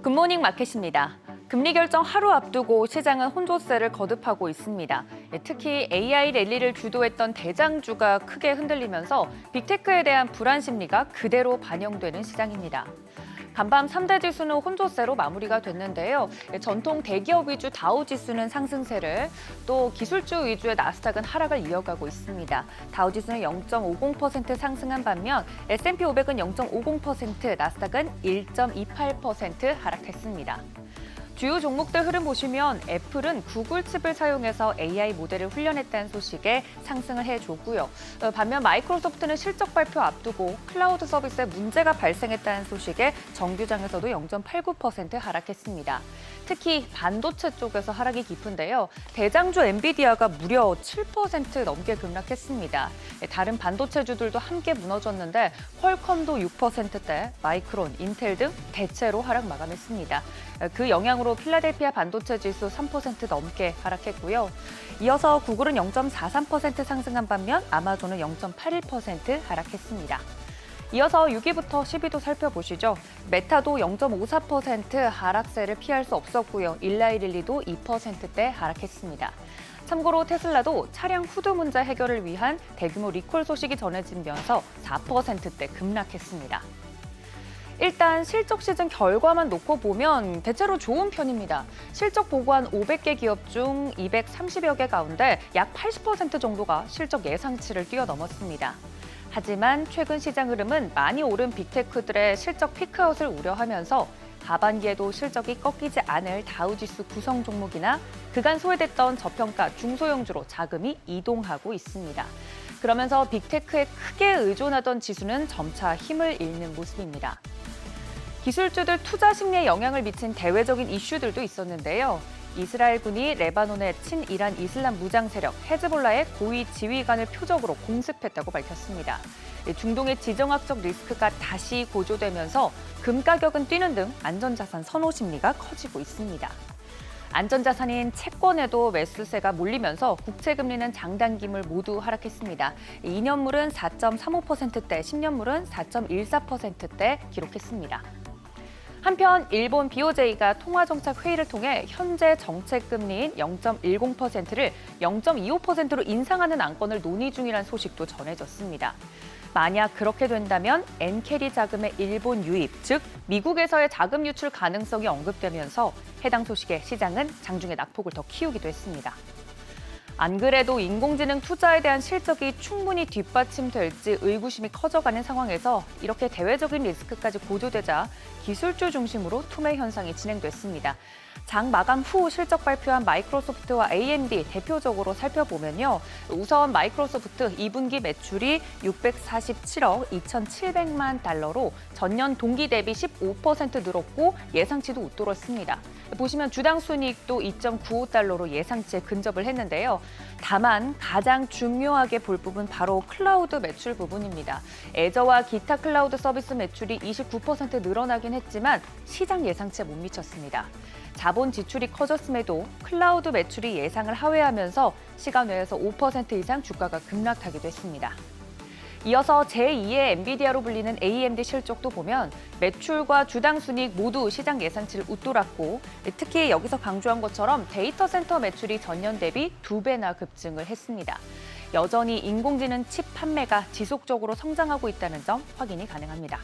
굿모닝 마켓입니다. 금리 결정 하루 앞두고 시장은 혼조세를 거듭하고 있습니다. 특히 AI 랠리를 주도했던 대장주가 크게 흔들리면서 빅테크에 대한 불안 심리가 그대로 반영되는 시장입니다. 간밤 3대 지수는 혼조세로 마무리가 됐는데요. 전통 대기업 위주 다우지수는 상승세를, 또 기술주 위주의 나스닥은 하락을 이어가고 있습니다. 다우지수는 0.50% 상승한 반면 S&P 500은 0.50%, 나스닥은 1.28% 하락했습니다. 주요 종목들 흐름 보시면 애플은 구글 칩을 사용해서 AI 모델을 훈련했다는 소식에 상승을 해줬고요. 반면 마이크로소프트는 실적 발표 앞두고 클라우드 서비스에 문제가 발생했다는 소식에 정규장에서도 0.89% 하락했습니다. 특히 반도체 쪽에서 하락이 깊은데요. 대장주 엔비디아가 무려 7% 넘게 급락했습니다. 다른 반도체주들도 함께 무너졌는데 퀄컴도 6%대, 마이크론, 인텔 등 대체로 하락 마감했습니다. 그 영향으로 필라델피아 반도체 지수 3% 넘게 하락했고요. 이어서 구글은 0.43% 상승한 반면 아마존은 0.81% 하락했습니다. 이어서 6위부터 10위도 살펴보시죠. 메타도 0.54% 하락세를 피할 수 없었고요. 일라이릴리도 2%대 하락했습니다. 참고로 테슬라도 차량 후드 문제 해결을 위한 대규모 리콜 소식이 전해지면서 4%대 급락했습니다. 일단 실적 시즌 결과만 놓고 보면 대체로 좋은 편입니다. 실적 보고한 500개 기업 중 230여 개 가운데 약 80% 정도가 실적 예상치를 뛰어넘었습니다. 하지만 최근 시장 흐름은 많이 오른 빅테크들의 실적 피크아웃을 우려하면서 하반기에도 실적이 꺾이지 않을 다우지수 구성 종목이나 그간 소외됐던 저평가 중소형주로 자금이 이동하고 있습니다. 그러면서 빅테크에 크게 의존하던 지수는 점차 힘을 잃는 모습입니다. 기술주들 투자 심리에 영향을 미친 대외적인 이슈들도 있었는데요. 이스라엘군이 레바논의 친이란 이슬람 무장 세력 헤즈볼라의 고위 지휘관을 표적으로 공습했다고 밝혔습니다. 중동의 지정학적 리스크가 다시 고조되면서 금 가격은 뛰는 등 안전자산 선호 심리가 커지고 있습니다. 안전자산인 채권에도 매수세가 몰리면서 국채금리는 장단기물 모두 하락했습니다. 2년물은 4.35%대, 10년물은 4.14%대 기록했습니다. 한편 일본 BOJ가 통화정책 회의를 통해 현재 정책금리인 0.10%를 0.25%로 인상하는 안건을 논의 중이라는 소식도 전해졌습니다. 만약 그렇게 된다면 엔캐리 자금의 일본 유입, 즉 미국에서의 자금 유출 가능성이 언급되면서 해당 소식에 시장은 장중에 낙폭을 더 키우기도 했습니다. 안 그래도 인공지능 투자에 대한 실적이 충분히 뒷받침될지 의구심이 커져가는 상황에서 이렇게 대외적인 리스크까지 고조되자 기술주 중심으로 투매 현상이 진행됐습니다. 장 마감 후 실적 발표한 마이크로소프트와 AMD 대표적으로 살펴보면요. 우선 마이크로소프트 2분기 매출이 647억 2,700만 달러로 전년 동기 대비 15% 늘었고 예상치도 웃돌았습니다. 보시면 주당 순이익도 2.95달러로 예상치에 근접을 했는데요. 다만 가장 중요하게 볼 부분 바로 클라우드 매출 부분입니다. 애저와 기타 클라우드 서비스 매출이 29% 늘어나긴 했지만 시장 예상치에 못 미쳤습니다. 자본 지출이 커졌음에도 클라우드 매출이 예상을 하회하면서 시간 외에서 5% 이상 주가가 급락하기도 했습니다. 이어서 제2의 엔비디아로 불리는 AMD 실적도 보면 매출과 주당 순이익 모두 시장 예상치를 웃돌았고 특히 여기서 강조한 것처럼 데이터 센터 매출이 전년 대비 2배나 급증을 했습니다. 여전히 인공지능 칩 판매가 지속적으로 성장하고 있다는 점 확인이 가능합니다.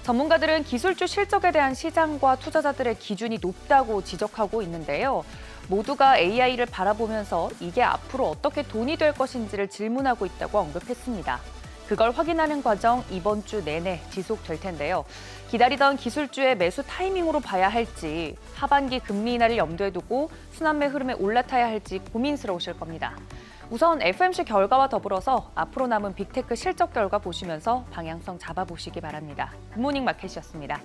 전문가들은 기술주 실적에 대한 시장과 투자자들의 기준이 높다고 지적하고 있는데요. 모두가 AI를 바라보면서 이게 앞으로 어떻게 돈이 될 것인지를 질문하고 있다고 언급했습니다. 그걸 확인하는 과정 이번 주 내내 지속될 텐데요. 기다리던 기술주의 매수 타이밍으로 봐야 할지, 하반기 금리 인하를 염두에 두고 순환매 흐름에 올라타야 할지 고민스러우실 겁니다. 우선 FOMC 결과와 더불어서 앞으로 남은 빅테크 실적 결과 보시면서 방향성 잡아보시기 바랍니다. 굿모닝 마켓이었습니다.